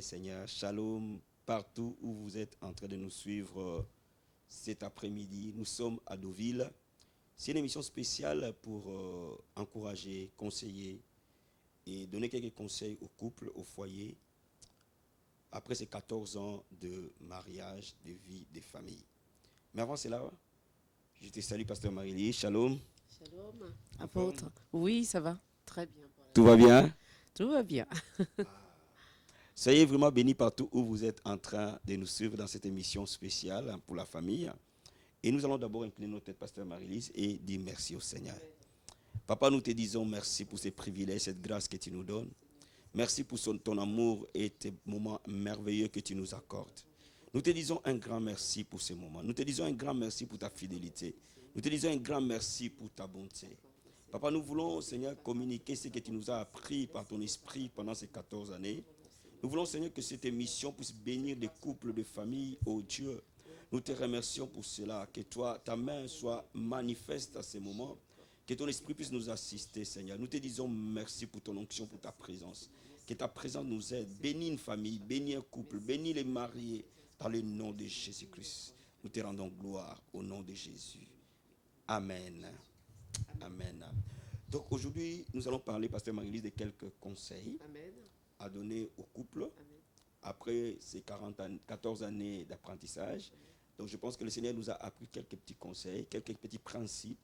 Seigneur, shalom partout où vous êtes en train de nous suivre cet après-midi. Nous sommes à Deauville. C'est une émission spéciale pour encourager, conseiller et donner quelques conseils aux couples, au foyer, après ces 14 ans de mariage, de vie, de famille. Mais avant cela, je te salue, Pasteur Marie-Lie. Shalom. Shalom, apôtre. Oui, ça va très bien. Tout va bien? Tout va bien. Soyez vraiment bénis partout où vous êtes en train de nous suivre dans cette émission spéciale pour la famille. Et nous allons d'abord incliner nos têtes, Pasteur Marie-Lise, et dire merci au Seigneur. Papa, nous te disons merci pour ces privilèges, cette grâce que tu nous donnes. Merci pour ton amour et tes moments merveilleux que tu nous accordes. Nous te disons un grand merci pour ces moments. Nous te disons un grand merci pour ta fidélité. Nous te disons un grand merci pour ta bonté. Papa, nous voulons, Seigneur, communiquer ce que tu nous as appris par ton esprit pendant ces 14 années. Nous voulons, Seigneur, que cette émission puisse bénir des couples, de familles, oh Dieu. Nous te remercions pour cela, que toi, ta main soit manifeste à ces moments, que ton esprit puisse nous assister, Seigneur. Nous te disons merci pour ton onction, pour ta présence. Que ta présence nous aide. Bénis une famille, bénis un couple, bénis les mariés, dans le nom de Jésus-Christ. Nous te rendons gloire au nom de Jésus. Amen. Amen. Donc aujourd'hui, nous allons parler, Pasteur Marie-Lise, de quelques conseils Amen. à donner au couple. Amen. Après ces 14 années d'apprentissage. Donc je pense que le Seigneur nous a appris quelques petits conseils, quelques petits principes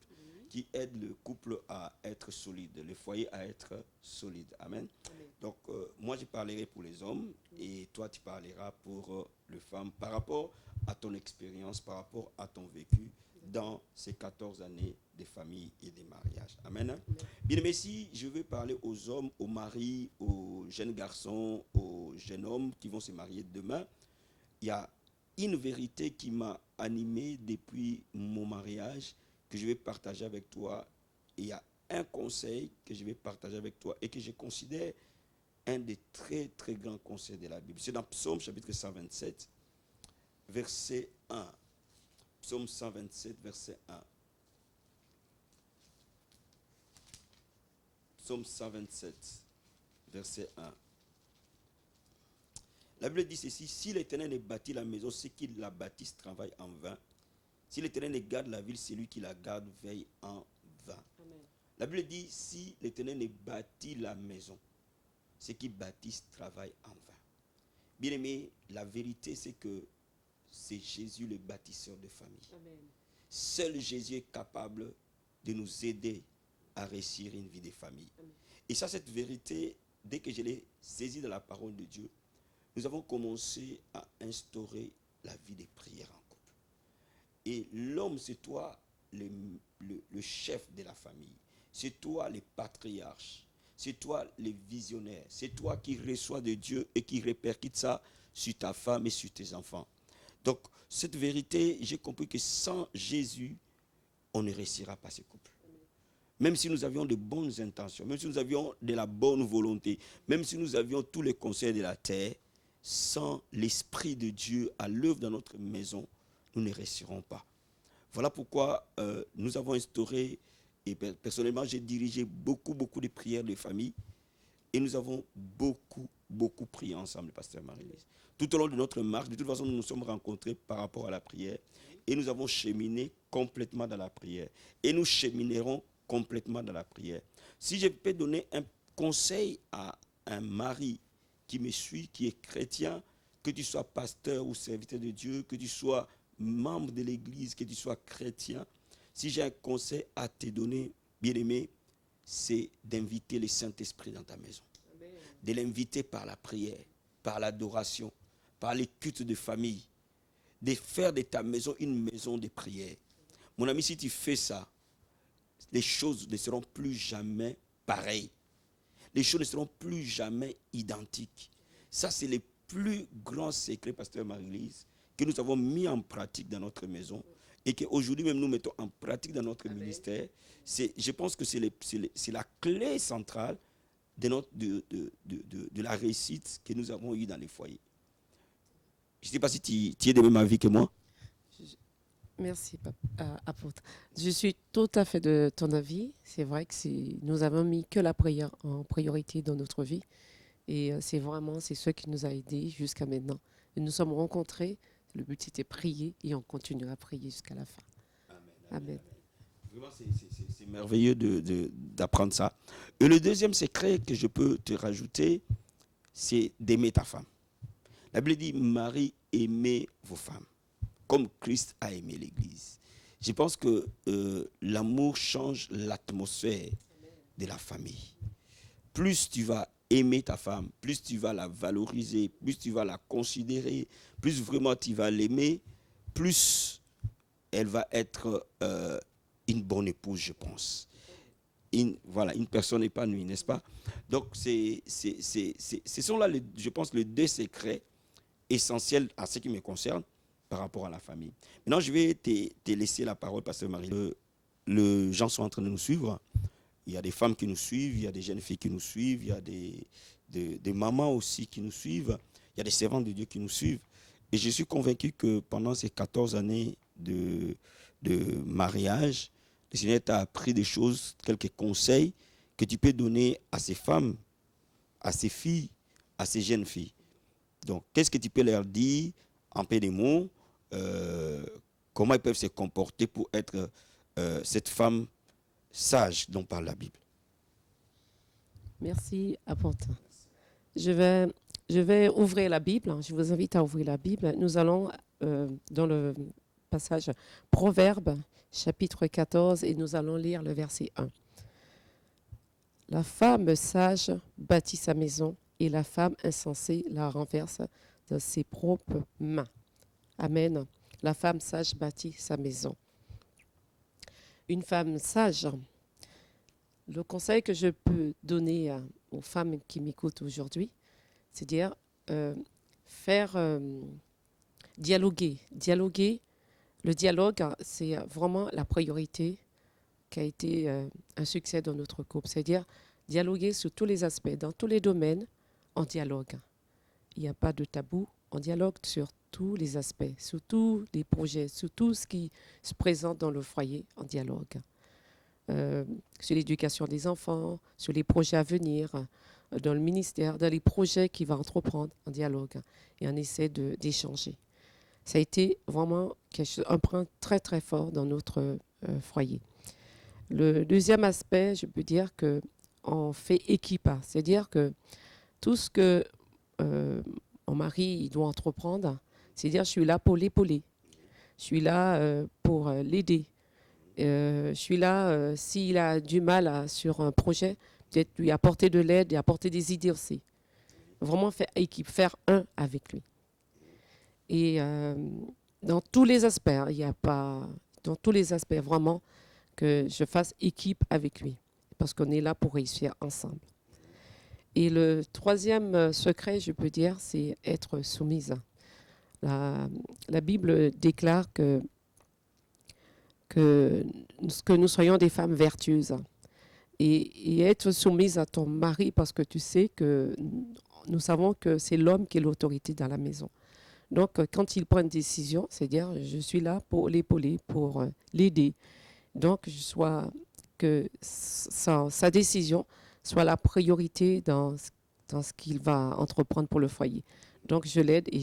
qui aident le couple à être solide, le foyer à être solide. Amen. Amen. Donc moi je parlerai pour les hommes et toi tu parleras pour les femmes par rapport à ton expérience, par rapport à ton vécu dans ces 14 années de famille et de mariage. Amen. Amen. Bien aimé, si je veux parler aux hommes, aux maris, aux jeunes garçons, aux jeunes hommes qui vont se marier demain, il y a une vérité qui m'a animé depuis mon mariage que je vais partager avec toi. Et il y a un conseil que je vais partager avec toi et que je considère un des très très grands conseils de la Bible. C'est dans Psaume chapitre 127, verset 1. Psaume 127, verset 1. Psaume 127, verset 1. La Bible dit ceci: si l'Éternel ne bâtit la maison, ceux qui la bâtissent travaillent en vain. Si l'Éternel ne garde la ville, celui qui la garde veille en vain. Amen. La Bible dit: si l'Éternel ne bâtit la maison, ceux qui bâtissent travaillent en vain. Bien aimé, la vérité c'est que c'est Jésus le bâtisseur de famille. Amen. Seul Jésus est capable de nous aider à réussir une vie de famille. Amen. Et ça, cette vérité, dès que je l'ai saisie dans la parole de Dieu, nous avons commencé à instaurer la vie de prière en couple. Et l'homme, c'est toi le chef de la famille. C'est toi le patriarche. C'est toi le visionnaire. C'est toi qui reçois de Dieu et qui répercute ça sur ta femme et sur tes enfants. Donc, cette vérité, j'ai compris que sans Jésus, on ne réussira pas ce couple. Même si nous avions de bonnes intentions, même si nous avions de la bonne volonté, même si nous avions tous les conseils de la terre, sans l'Esprit de Dieu à l'œuvre dans notre maison, nous ne réussirons pas. Voilà pourquoi nous avons instauré, et personnellement j'ai dirigé beaucoup de prières de famille, et nous avons beaucoup prié ensemble, Pasteur Marie-Lise. Tout au long de notre marche, de toute façon, nous nous sommes rencontrés par rapport à la prière, et nous avons cheminé complètement dans la prière. Et nous cheminerons complètement dans la prière. Si je peux donner un conseil à un mari qui me suit, qui est chrétien, que tu sois pasteur ou serviteur de Dieu, que tu sois membre de l'église, que tu sois chrétien, si j'ai un conseil à te donner, bien-aimé, c'est d'inviter le Saint-Esprit dans ta maison. Amen. De l'inviter par la prière, par l'adoration, par les cultes de famille, de faire de ta maison une maison de prière. Mon ami, si tu fais ça, les choses ne seront plus jamais pareilles. Les choses ne seront plus jamais identiques. Ça, c'est le plus grand secret, Pasteur Marie-Lise, que nous avons mis en pratique dans notre maison et qu'aujourd'hui même nous mettons en pratique dans notre Amen. ministère. Je pense que c'est la clé centrale de la réussite que nous avons eue dans les foyers. Je ne sais pas si tu es de même avis que moi. Merci, apôtre. Je suis tout à fait de ton avis. C'est vrai que nous avons mis que la prière en priorité dans notre vie. Et c'est ce qui nous a aidés jusqu'à maintenant. Et nous sommes rencontrés, le but c'était prier et on continue à prier jusqu'à la fin. Amen, amen, Amen. amen. Vraiment, c'est merveilleux d'apprendre ça. Et le deuxième secret que je peux te rajouter, c'est d'aimer ta femme. La Bible dit, Marie, aimez vos femmes, comme Christ a aimé l'Église. Je pense que l'amour change l'atmosphère de la famille. Plus tu vas aimer ta femme, plus tu vas la valoriser, plus tu vas la considérer, plus vraiment tu vas l'aimer, plus elle va être une bonne épouse, je pense. Voilà, une personne épanouie, n'est-ce pas? Donc, ce sont là, je pense, les deux secrets essentiels à ce qui me concerne par rapport à la famille. Maintenant, je vais te laisser la parole, Pasteur Marie. Les gens sont en train de nous suivre. Il y a des femmes qui nous suivent, il y a des jeunes filles qui nous suivent, il y a des mamans aussi qui nous suivent, il y a des servantes de Dieu qui nous suivent. Et je suis convaincu que pendant ces 14 années de mariage, le Seigneur t'a appris des choses, quelques conseils que tu peux donner à ces femmes, à ces filles, à ces jeunes filles. Donc, qu'est-ce que tu peux leur dire en peu de mots, comment ils peuvent se comporter pour être cette femme sage dont parle la Bible. Merci, apôtre. Je vais ouvrir la Bible. Je vous invite à ouvrir la Bible. Nous allons dans le passage Proverbes, chapitre 14, et nous allons lire le verset 1. La femme sage bâtit sa maison, et la femme insensée la renverse de ses propres mains. Amen. La femme sage bâtit sa maison. Une femme sage, le conseil que je peux donner aux femmes qui m'écoutent aujourd'hui, c'est dire faire dialoguer. Dialoguer, le dialogue, c'est vraiment la priorité qui a été un succès dans notre couple. C'est-à-dire dialoguer sur tous les aspects, dans tous les domaines, en dialogue. Il n'y a pas de tabou, on dialogue sur tous les aspects, sur tous les projets, sur tout ce qui se présente dans le foyer, en dialogue. Sur l'éducation des enfants, sur les projets à venir, dans le ministère, dans les projets qu'il va entreprendre, en dialogue. Et on essaie d'échanger. Ça a été vraiment un point très très fort dans notre foyer. Le deuxième aspect, je peux dire qu'on fait équipe, c'est-à-dire que tout ce que mon mari il doit entreprendre, c'est-à-dire je suis là pour l'épauler, je suis là pour l'aider. Je suis là, s'il a du mal sur un projet, peut-être lui apporter de l'aide et apporter des idées aussi. Vraiment faire équipe, faire un avec lui. Et dans tous les aspects, il n'y a pas, dans tous les aspects, vraiment, que je fasse équipe avec lui. Parce qu'on est là pour réussir ensemble. Et le troisième secret, je peux dire, c'est être soumise. La Bible déclare que nous soyons des femmes vertueuses et être soumise à ton mari parce que tu sais que nous savons que c'est l'homme qui est l'autorité dans la maison. Donc, quand il prend une décision, c'est-à-dire je suis là pour l'épauler, pour l'aider. Donc, que sa décision soit la priorité dans ce qu'il va entreprendre pour le foyer. Donc, je l'aide et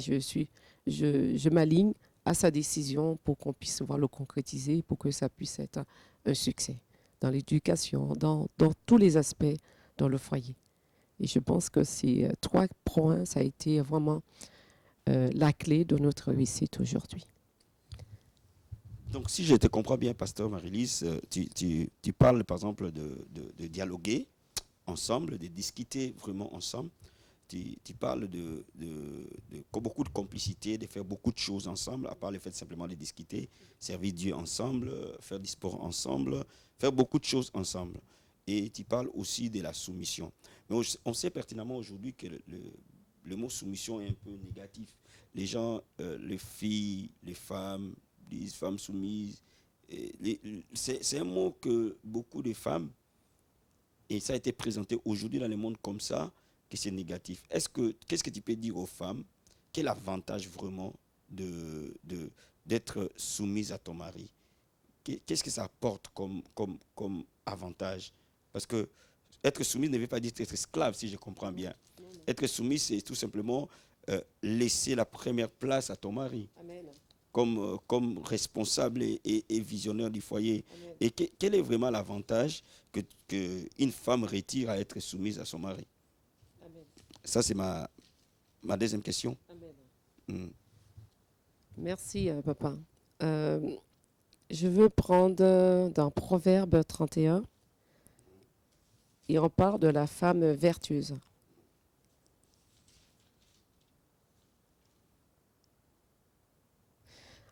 je m'aligne à sa décision pour qu'on puisse pouvoir le concrétiser, pour que ça puisse être un succès dans l'éducation, dans tous les aspects dans le foyer. Et je pense que ces 3 points, ça a été vraiment la clé de notre réussite aujourd'hui. Donc, si je te comprends bien, Pasteur Marie-Lise, tu parles, par exemple, de dialoguer ensemble, de discuter vraiment ensemble. Tu parles de beaucoup de complicité, de faire beaucoup de choses ensemble, à part le fait simplement de discuter, servir Dieu ensemble, faire du sport ensemble, faire beaucoup de choses ensemble. Et tu parles aussi de la soumission. Mais on sait pertinemment aujourd'hui que le mot soumission est un peu négatif. Les gens, les filles, les femmes, disent femmes soumises. C'est un mot que beaucoup de femmes, et ça a été présenté aujourd'hui dans le monde comme ça, que c'est négatif. Qu'est-ce que tu peux dire aux femmes? Quel avantage vraiment d'être soumise à ton mari? Qu'est-ce que ça apporte comme avantage? Parce que être soumise ne veut pas dire être esclave, si je comprends bien. Être soumise, c'est tout simplement laisser la première place à ton mari. Amen. Comme responsable et visionnaire du foyer. Amen. Et quel est vraiment l'avantage qu'une femme retire à être soumise à son mari? Amen. Ça, c'est ma deuxième question. Amen. Merci, papa. Je veux prendre dans Proverbe 31, et on parle de la femme vertueuse.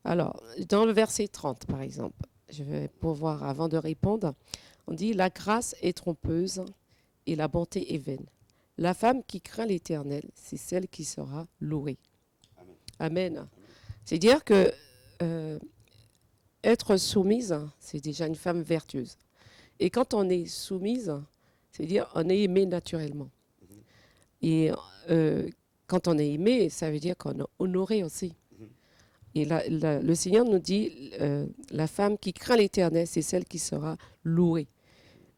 Alors, dans le verset 30, par exemple, je vais pouvoir, avant de répondre, on dit « La grâce est trompeuse et la bonté est vaine. La femme qui craint l'Éternel, c'est celle qui sera louée. » Amen. Amen. C'est-à-dire que être soumise, c'est déjà une femme vertueuse. Et quand on est soumise, c'est-à-dire on est aimé naturellement. Et quand on est aimé, ça veut dire qu'on est honoré aussi. Et le Seigneur nous dit, la femme qui craint l'Éternel, c'est celle qui sera louée.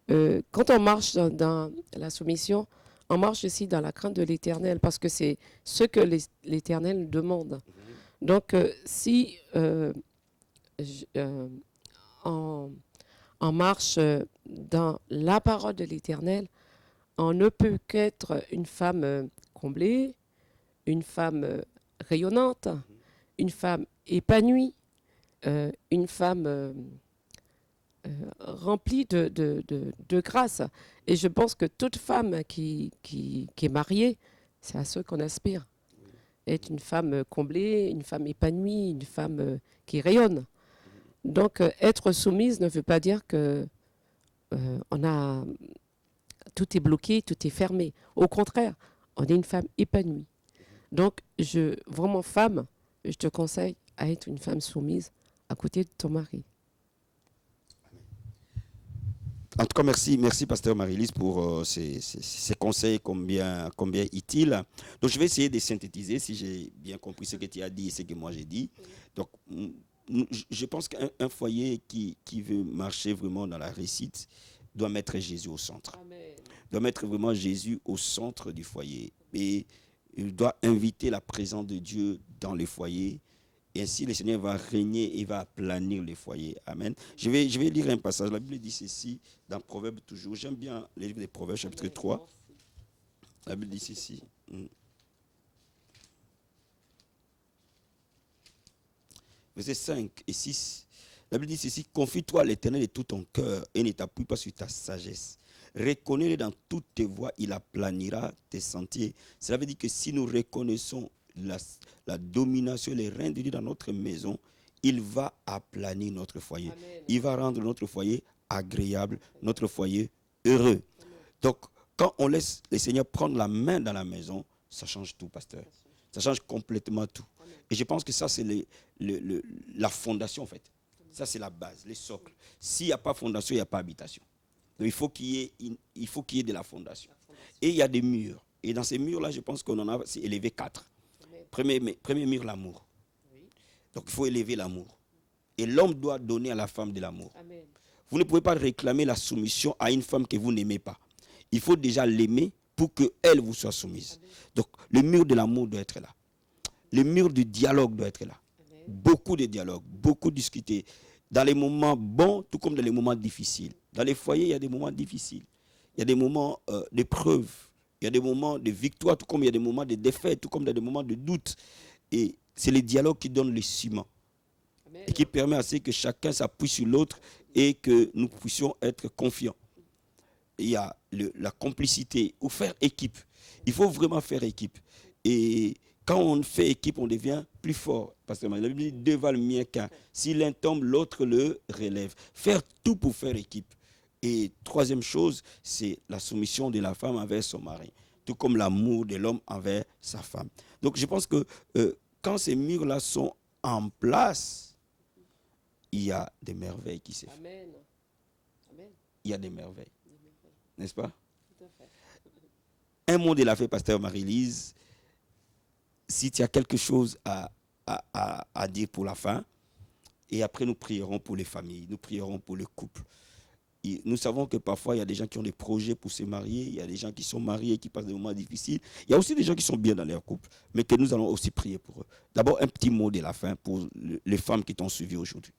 Quand on marche dans la soumission, on marche aussi dans la crainte de l'Éternel, parce que c'est ce que l'Éternel demande. Donc, si on marche dans la parole de l'Éternel, on ne peut qu'être une femme comblée, une femme rayonnante, une femme épanouie, une femme remplie de grâce. Et je pense que toute femme qui est mariée, c'est à ce qu'on aspire. Être une femme comblée, une femme épanouie, une femme qui rayonne. Donc, être soumise ne veut pas dire que tout est bloqué, tout est fermé. Au contraire, on est une femme épanouie. Donc, vraiment femme, je te conseille à être une femme soumise à côté de ton mari. En tout cas, merci Pasteur Marie-Lise pour ces conseils combien utiles. Donc, je vais essayer de synthétiser si j'ai bien compris ce que tu as dit et ce que moi j'ai dit. Donc, je pense qu'un foyer qui veut marcher vraiment dans la réussite doit mettre Jésus au centre. Amen. Doit mettre vraiment Jésus au centre du foyer. Et il doit inviter la présence de Dieu dans le foyer. Et ainsi, le Seigneur va régner et va aplanir les foyers. Amen. Je vais lire un passage. La Bible dit ceci, dans Proverbes toujours. J'aime bien les livres des Proverbes, chapitre 3. La Bible dit ceci. Versets 5 et 6. La Bible dit ceci, confie-toi à l'Éternel de tout ton cœur et ne t'appuie pas sur ta sagesse. Reconnais-le dans toutes tes voies, il aplanira tes sentiers. Cela veut dire que si nous reconnaissons la domination, les règnes de Dieu dans notre maison, il va aplanir notre foyer. Amen. Il va rendre notre foyer agréable, notre foyer heureux. Amen. Donc, quand on laisse le Seigneur prendre la main dans la maison, ça change tout, pasteur. Ça change complètement tout. Amen. Et je pense que ça, c'est la fondation, en fait. Amen. Ça, c'est la base, les socles. S'il n'y a pas fondation, il n'y a pas habitation. Donc, il faut qu'il y ait de la fondation. Et il y a des murs. Et dans ces murs-là, je pense qu'on en a élevé 4. Premier mur, l'amour. Oui. Donc, il faut élever l'amour. Et l'homme doit donner à la femme de l'amour. Amen. Vous ne pouvez pas réclamer la soumission à une femme que vous n'aimez pas. Il faut déjà l'aimer pour qu'elle vous soit soumise. Amen. Donc, le mur de l'amour doit être là. Le mur du dialogue doit être là. Amen. Beaucoup de dialogue, beaucoup discuter. Dans les moments bons, tout comme dans les moments difficiles. Dans les foyers, il y a des moments difficiles. Il y a des moments d'épreuve. Il y a des moments de victoire, tout comme il y a des moments de défaite, tout comme il y a des moments de doute. Et c'est le dialogue qui donne le ciment. Amen. Et qui permet à ce que chacun s'appuie sur l'autre et que nous puissions être confiants. Il y a la complicité ou faire équipe. Il faut vraiment faire équipe. Et quand on fait équipe, on devient plus fort. Parce que la Bible dit 2 valent mieux qu'un. Si l'un tombe, l'autre le relève. Faire tout pour faire équipe. Et troisième chose, c'est la soumission de la femme envers son mari, tout comme l'amour de l'homme envers sa femme. Donc je pense que quand ces murs-là sont en place, il y a des merveilles qui se font. Amen. Amen. Il y a des merveilles. N'est-ce pas? Tout à fait. Un mot de la fête, pasteur Marie-Lise. Si tu as quelque chose à dire pour la fin, et après nous prierons pour les familles, nous prierons pour le couple. nous savons que parfois, il y a des gens qui ont des projets pour se marier. Il y a des gens qui sont mariés, qui passent des moments difficiles. Il y a aussi des gens qui sont bien dans leur couple, mais que nous allons aussi prier pour eux. D'abord, un petit mot de la fin pour les femmes qui t'ont suivi aujourd'hui.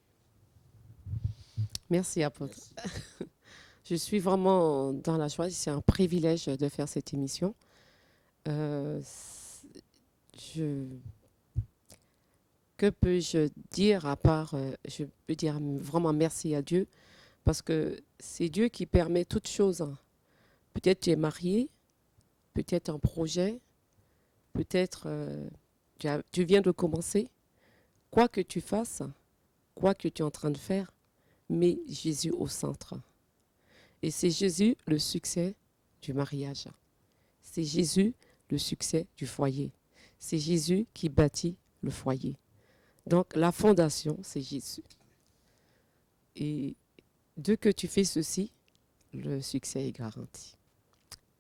Merci, apôtre. Merci. Je suis vraiment dans la joie. C'est un privilège de faire cette émission. Que peux-je dire à part, je peux dire vraiment merci à Dieu, parce que c'est Dieu qui permet toutes choses. Peut-être tu es marié, peut-être un projet, peut-être tu viens de commencer. Quoi que tu fasses, quoi que tu es en train de faire, mets Jésus au centre. Et c'est Jésus le succès du mariage. C'est Jésus le succès du foyer. C'est Jésus qui bâtit le foyer. Donc la fondation, c'est Jésus. Et dès que tu fais ceci, le succès est garanti.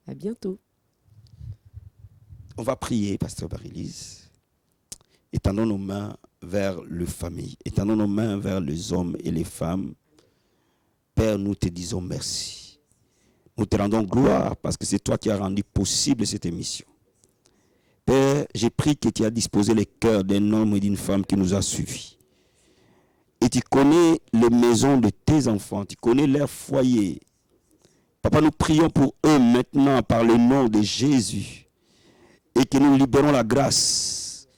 À bientôt. On va prier, Pasteur Marie-Lise. Étendons nos mains vers les familles. Étendons nos mains vers les hommes et les femmes. Père, nous te disons merci. Nous te rendons gloire parce que c'est toi qui as rendu possible cette émission. Père, j'ai pris que tu as disposé les cœurs d'un homme et d'une femme qui nous a suivis. Et tu connais les maisons de tes enfants, tu connais leur foyer. Papa, nous prions pour eux maintenant par le nom de Jésus. Et que nous libérons la grâce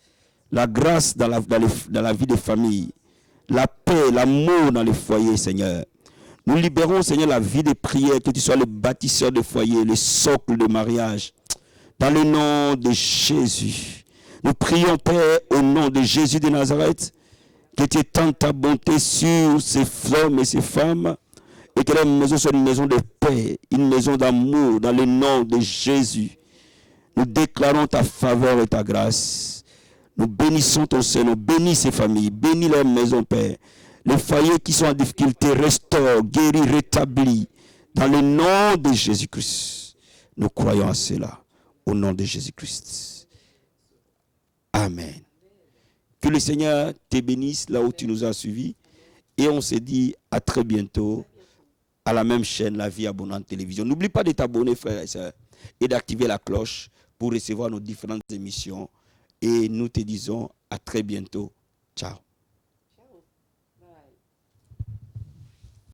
dans la vie des familles, la paix, l'amour dans les foyers, Seigneur. Nous libérons, Seigneur, la vie des prières, que tu sois le bâtisseur de foyer, le socle de mariage. Dans le nom de Jésus. Nous prions, Père, au nom de Jésus de Nazareth, que tu étendes ta bonté sur ces hommes et ces femmes, et que leur maison soit une maison de paix, une maison d'amour, dans le nom de Jésus. Nous déclarons ta faveur et ta grâce. Nous bénissons ton Seigneur, bénis ces familles, bénis leur maison, Père. Les foyers qui sont en difficulté, restaure, guéris, rétablis. Dans le nom de Jésus-Christ. Nous croyons à cela. Au nom de Jésus-Christ. Amen. Que le Seigneur te bénisse là où tu nous as suivis. Et on se dit à très bientôt à la même chaîne, La Vie Abondante Télévision. N'oublie pas de t'abonner, frères et sœurs, et d'activer la cloche pour recevoir nos différentes émissions. Et nous te disons à très bientôt. Ciao.